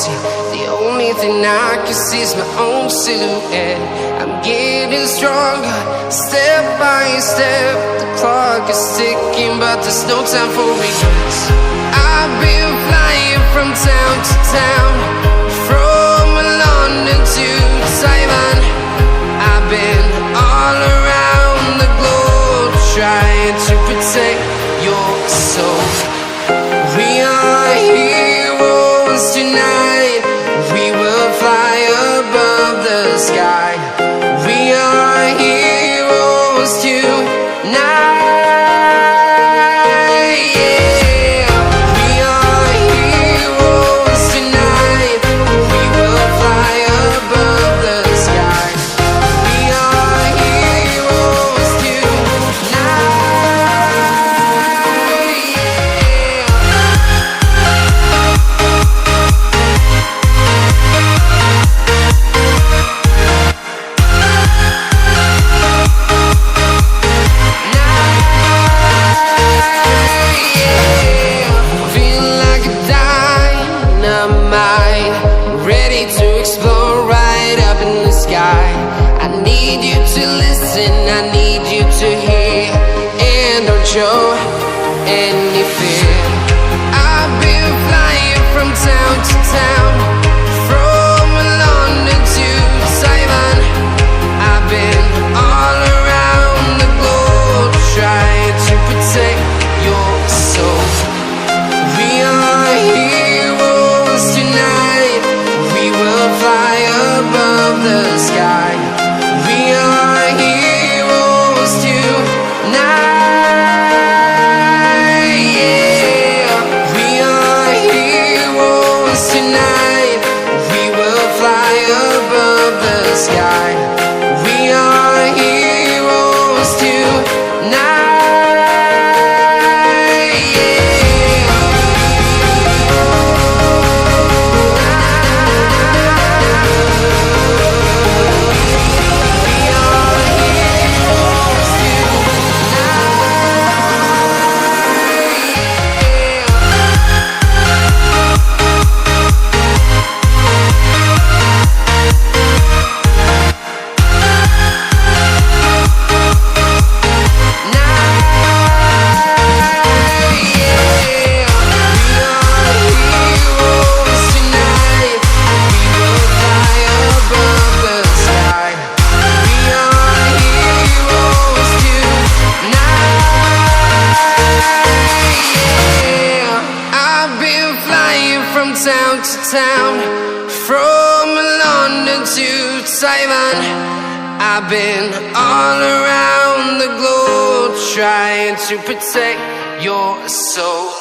empty. The only thing I can see is my own silhouette. I'm getting stronger, step by step. The clock is ticking, but there's no time for regrets. I've been flying from town to town, from London to Taiwan. I've been all around the globe, trying to protect your soul. We are heroes tonight. We will fly above the sky. We are heroes tonight. Show any fear. I've been flying from town to town, from London to Taiwan. I've been all around the globe, trying to protect your soul. We are heroes tonight. We will fly above the sky. We are heroes tonight. Town to town, from London to Taiwan. I've been all around the globe, trying to protect your soul.